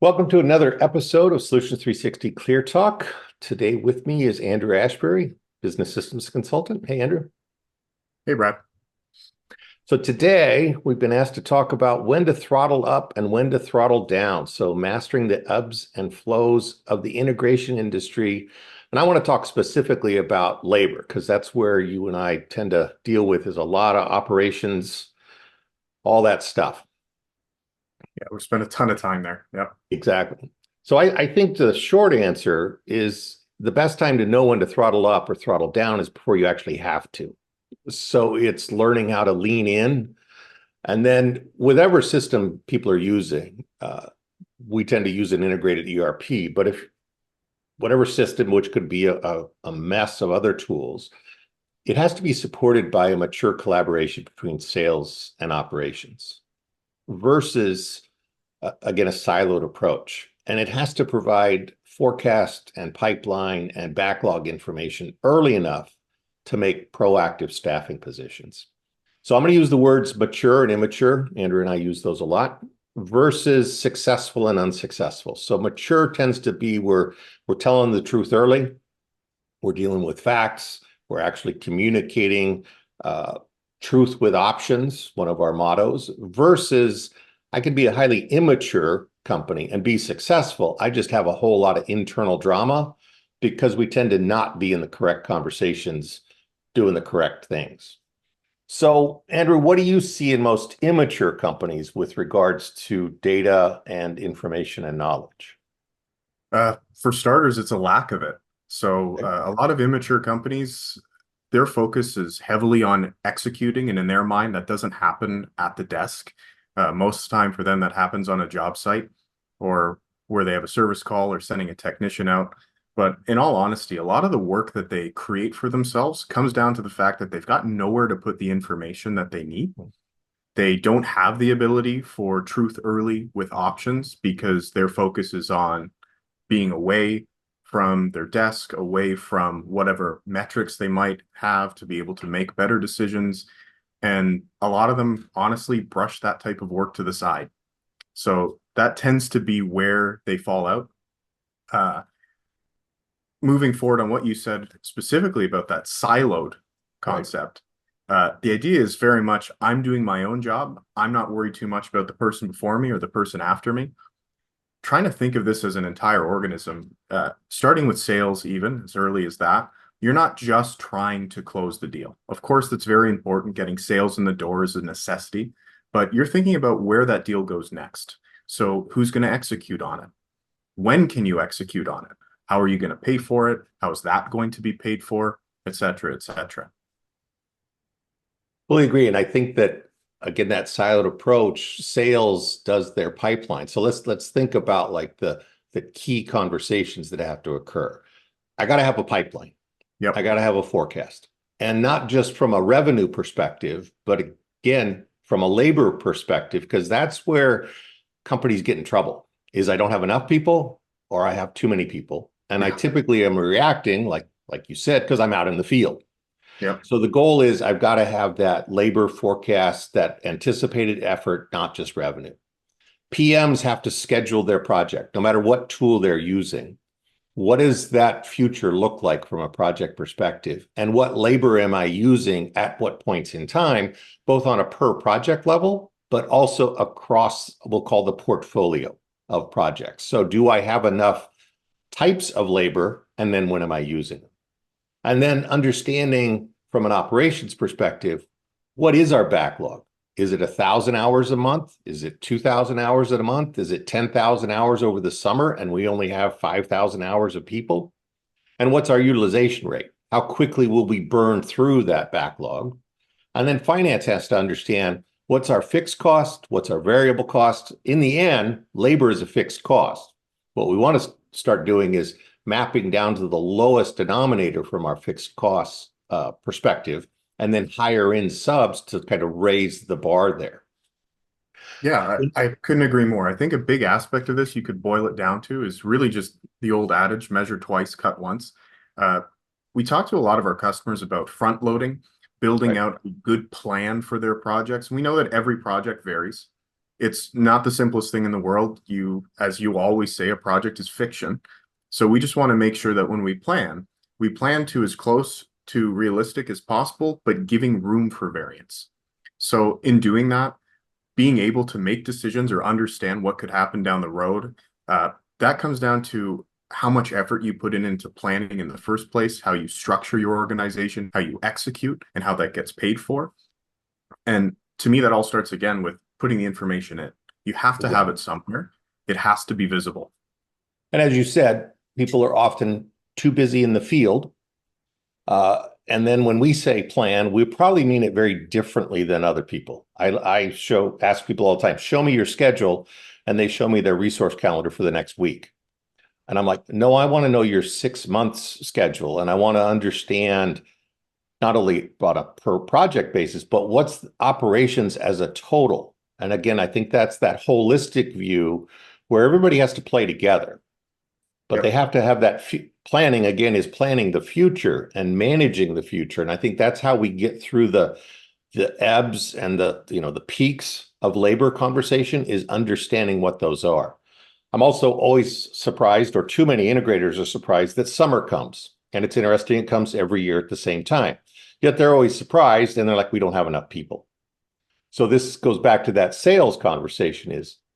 Welcome to another episode of Solutions 360 Clear Talk. Today with me is Andrew Ashbury, business systems consultant. Hey, Andrew. Hey, Brad. So today we've been asked to talk about when to throttle up and when to throttle down. So mastering the ebbs and flows of the integration industry. And I want to talk specifically about labor because that's where you and I tend to deal with is a lot of operations, all that stuff. Yeah, we spent a ton of time there. Yep. Exactly. So I think the short answer is the best time to know when to throttle up or throttle down is before you actually have to. So it's learning how to lean in. And then whatever system people are using, we tend to use an integrated ERP. But if whatever system, which could be a mess of other tools, it has to be supported by a mature collaboration between sales and operations versus again, a siloed approach. And it has to provide forecast and pipeline and backlog information early enough to make proactive staffing positions. So I'm going to use the words mature and immature. Andrew and I use those a lot versus successful and unsuccessful. So mature tends to be where we're telling the truth early. We're dealing with facts. We're actually communicating truth with options, one of our mottos, versus I could be a highly immature company and be successful. I just have a whole lot of internal drama because we tend to not be in the correct conversations, doing the correct things. So, Andrew, what do you see in most immature companies with regards to data and information and knowledge? For starters, it's a lack of it. So a lot of immature companies, their focus is heavily on executing, and in their mind, that doesn't happen at the desk. Most of the time for them, that happens on a job site or where they have a service call or sending a technician out. But in all honesty, a lot of the work that they create for themselves comes down to the fact that they've got nowhere to put the information that they need. They don't have the ability for truth early with options because their focus is on being away from their desk, away from whatever metrics they might have to be able to make better decisions. And a lot of them honestly brush that type of work to the side. So that tends to be where they fall out. Moving forward on what you said specifically about that siloed concept, the idea is very much I'm doing my own job. I'm not worried too much about the person before me or the person after me. Trying to think of this as an entire organism, starting with sales, even as early as that. You're not just trying to close the deal. Of course, that's very important. Getting sales in the door is a necessity, but you're thinking about where that deal goes next. So who's going to execute on it? When can you execute on it? How are you going to pay for it? How is that going to be paid for? Et cetera, et cetera. Fully agree. And I think that again, that siloed approach, sales does their pipeline. So let's think about like the key conversations that have to occur. I got to have a pipeline. Yep. I got to have a forecast. And not just from a revenue perspective, but again, from a labor perspective, because that's where companies get in trouble is I don't have enough people or I have too many people. And I typically am reacting like you said, because I'm out in the field. Yep. So the goal is I've got to have that labor forecast, that anticipated effort, not just revenue. PMs have to schedule their project, no matter what tool they're using. What does that future look like from a project perspective? And what labor am I using at what points in time, both on a per project level, but also across, we'll call the portfolio of projects. So do I have enough types of labor? And then when am I using them? And then understanding from an operations perspective, what is our backlog? Is it 1,000 hours a month? Is it 2,000 hours a month? Is it 10,000 hours over the summer and we only have 5,000 hours of people? And what's our utilization rate? How quickly will we burn through that backlog? And then finance has to understand what's our fixed cost, what's our variable cost. In the end, labor is a fixed cost. What we want to start doing is mapping down to the lowest denominator from our fixed costs perspective, and then hire in subs to kind of raise the bar there. Yeah, I couldn't agree more. I think a big aspect of this you could boil it down to is really just the old adage, measure twice, cut once. We talk to a lot of our customers about front loading, building out a good plan for their projects. We know that every project varies. It's not the simplest thing in the world. As you always say, a project is fiction. So we just want to make sure that when we plan to as close to realistic as possible, but giving room for variance. So in doing that, being able to make decisions or understand what could happen down the road, that comes down to how much effort you put into planning in the first place, how you structure your organization, how you execute, and how that gets paid for. And to me, that all starts again with putting the information in. You have to have it somewhere. It has to be visible. And as you said, people are often too busy in the field. And then when we say plan, we probably mean it very differently than other people. I ask people all the time, show me your schedule, and they show me their resource calendar for the next week. And I'm like, no, I want to know your 6 months schedule. And I want to understand not only on a per project basis, but what's operations as a total. And again, I think that's that holistic view where everybody has to play together. But they have to have that planning, again, is planning the future and managing the future. And I think that's how we get through the ebbs and the peaks of labor conversation, is understanding what those are. I'm also always surprised, or too many integrators are surprised, that summer comes. And it's interesting, it comes every year at the same time. Yet they're always surprised and they're like, we don't have enough people. So this goes back to that sales conversation,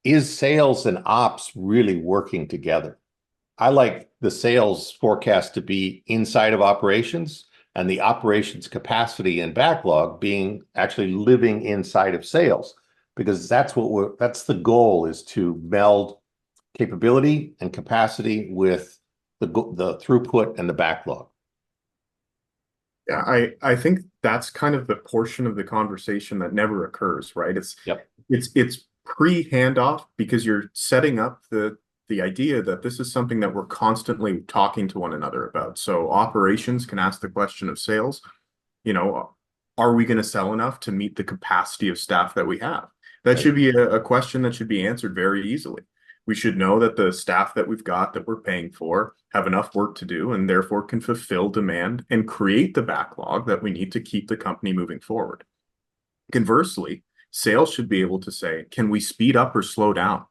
is sales and ops really working together? I like the sales forecast to be inside of operations, and the operations capacity and backlog being actually living inside of sales, because that's the goal, is to meld capability and capacity with the throughput and the backlog. Yeah, I think that's kind of the portion of the conversation that never occurs, right? It's pre-handoff, because you're setting up the idea that this is something that we're constantly talking to one another about. So operations can ask the question of sales, are we going to sell enough to meet the capacity of staff that we have? That should be a question that should be answered very easily. We should know that the staff that we've got, that we're paying for, have enough work to do, and therefore can fulfill demand and create the backlog that we need to keep the company moving forward. Conversely, sales should be able to say, can we speed up or slow down?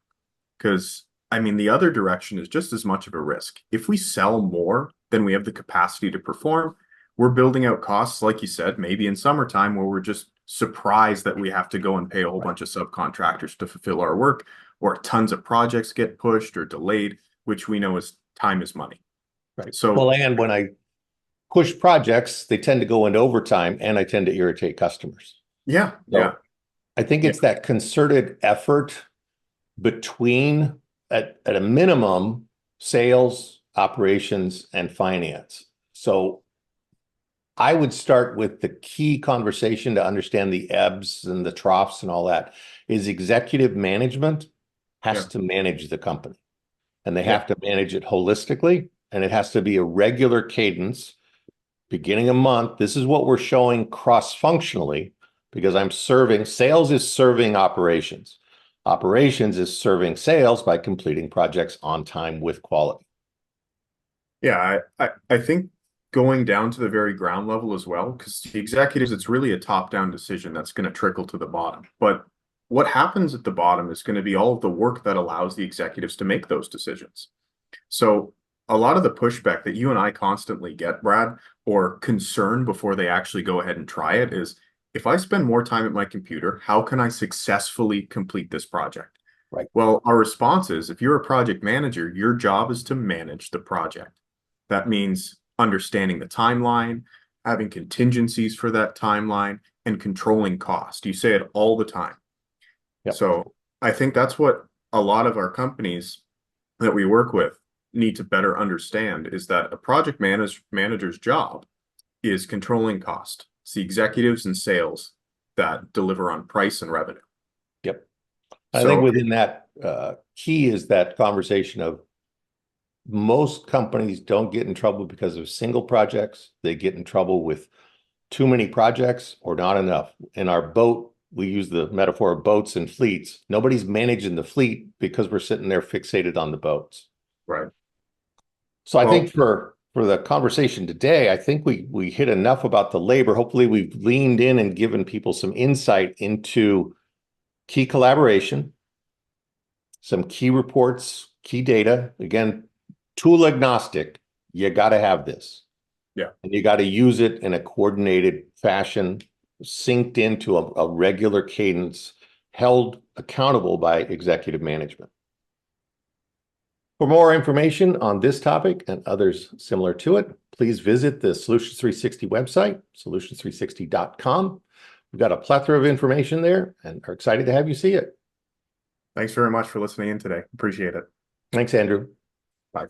Because the other direction is just as much of a risk. If we sell more than we have the capacity to perform, we're building out costs, like you said, maybe in summertime, where we're just surprised that we have to go and pay a whole bunch of subcontractors to fulfill our work, or tons of projects get pushed or delayed, which we know is time is money. Right. So, and when I push projects, they tend to go into overtime, and I tend to irritate customers. Yeah. I think it's that concerted effort between, at a minimum, sales, operations, and finance. So I would start with the key conversation to understand the ebbs and the troughs and all that, is executive management has to manage the company, and they have to manage it holistically, and it has to be a regular cadence, beginning a month. This is what we're showing cross-functionally, because sales is serving operations. Operations is serving sales by completing projects on time with quality. Yeah, I think going down to the very ground level as well, because the executives, it's really a top-down decision that's going to trickle to the bottom. But what happens at the bottom is going to be all of the work that allows the executives to make those decisions. So a lot of the pushback that you and I constantly get, Brad, or concern before they actually go ahead and try it, is, if I spend more time at my computer, how can I successfully complete this project? Right. Well, our response is, if you're a project manager, your job is to manage the project. That means understanding the timeline, having contingencies for that timeline, and controlling cost. You say it all the time. Yep. So I think that's what a lot of our companies that we work with need to better understand, is that a project manager's job is controlling cost. It's the executives and sales that deliver on price and revenue. Yep. I think within that, key is that conversation of, most companies don't get in trouble because of single projects. They get in trouble with too many projects or not enough. In our boat, we use the metaphor of boats and fleets. Nobody's managing the fleet because we're sitting there fixated on the boats. Right. So I think for the conversation today, I think we hit enough about the labor. Hopefully we've leaned in and given people some insight into key collaboration, some key reports, key data. Again, tool agnostic, you got to have this. Yeah. And you got to use it in a coordinated fashion, synced into a regular cadence, held accountable by executive management. For more information on this topic and others similar to it, please visit the Solutions 360 website, solutions360.com. We've got a plethora of information there and are excited to have you see it. Thanks very much for listening in today. Appreciate it. Thanks, Andrew. Bye.